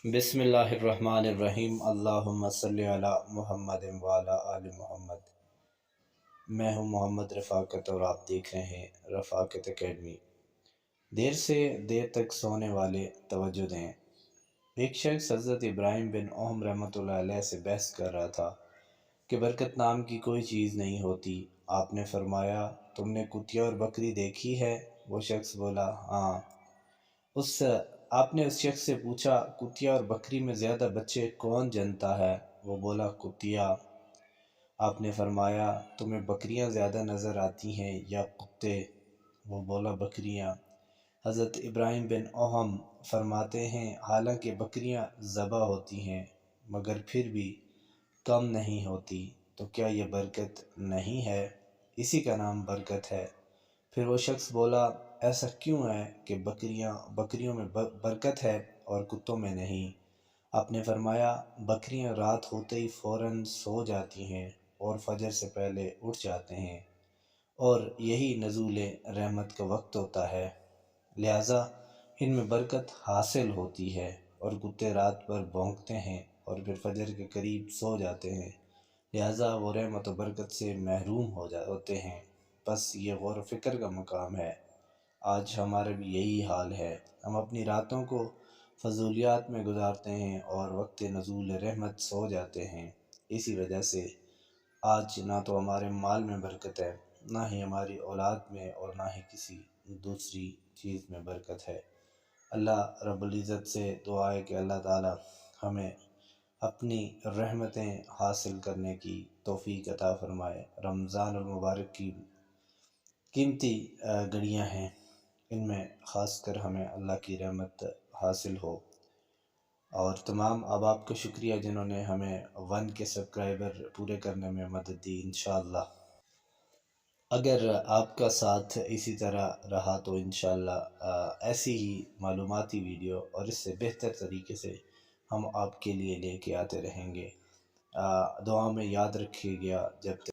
بسم اللہ الرحمن الرحیم، اللہم صلی علی محمد وعلی آل محمد۔ میں ہوں محمد رفاقت اور آپ دیکھ رہے ہیں رفاقت اکیڈمی۔ دیر سے دیر تک سونے والے توجہ دیں۔ ایک شخص حضرت ابراہیم بن اوہم رحمۃ اللہ علیہ سے بحث کر رہا تھا کہ برکت نام کی کوئی چیز نہیں ہوتی۔ آپ نے فرمایا، تم نے کتیا اور بکری دیکھی ہے؟ وہ شخص بولا، ہاں۔ آپ نے اس شخص سے پوچھا، کتیا اور بکری میں زیادہ بچے کون جنتا ہے؟ وہ بولا، کتیا۔ آپ نے فرمایا، تمہیں بکریاں زیادہ نظر آتی ہیں یا کتے؟ وہ بولا، بکریاں۔ حضرت ابراہیم بن اوہم فرماتے ہیں، حالانکہ بکریاں ذبح ہوتی ہیں مگر پھر بھی کم نہیں ہوتی، تو کیا یہ برکت نہیں ہے؟ اسی کا نام برکت ہے۔ پھر وہ شخص بولا، ایسا کیوں ہے کہ بکریوں میں برکت ہے اور کتوں میں نہیں؟ آپ نے فرمایا، بکریاں رات ہوتے ہی فوراً سو جاتی ہیں اور فجر سے پہلے اٹھ جاتے ہیں، اور یہی نزول رحمت کا وقت ہوتا ہے، لہٰذا ان میں برکت حاصل ہوتی ہے، اور کتے رات بھر بھونکتے ہیں اور پھر فجر کے قریب سو جاتے ہیں، لہٰذا وہ رحمت و برکت سے محروم ہوتے ہیں۔ بس یہ غور و فکر کا مقام ہے۔ آج ہمارا بھی یہی حال ہے، ہم اپنی راتوں کو فضولیات میں گزارتے ہیں اور وقت نزول رحمت سو جاتے ہیں۔ اسی وجہ سے آج نہ تو ہمارے مال میں برکت ہے، نہ ہی ہماری اولاد میں، اور نہ ہی کسی دوسری چیز میں برکت ہے۔ اللہ رب العزت سے دعا ہے کہ اللہ تعالی ہمیں اپنی رحمتیں حاصل کرنے کی توفیق عطا فرمائے۔ رمضان المبارک کی قیمتی گھڑیاں ہیں، ان میں خاص کر ہمیں اللہ کی رحمت حاصل ہو۔ اور تمام احباب کا شکریہ جنہوں نے ہمیں 1 کے سبسکرائبر پورے کرنے میں مدد دی۔ انشاءاللہ اگر آپ کا ساتھ اسی طرح رہا تو انشاءاللہ ایسی ہی معلوماتی ویڈیو اور اس سے بہتر طریقے سے ہم آپ کے لیے لے کے آتے رہیں گے۔ دعا میں یاد رکھیے گا جب تک،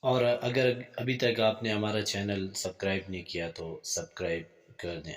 اور اگر ابھی تک آپ نے ہمارا چینل سبسکرائب نہیں کیا تو سبسکرائب کر دیں۔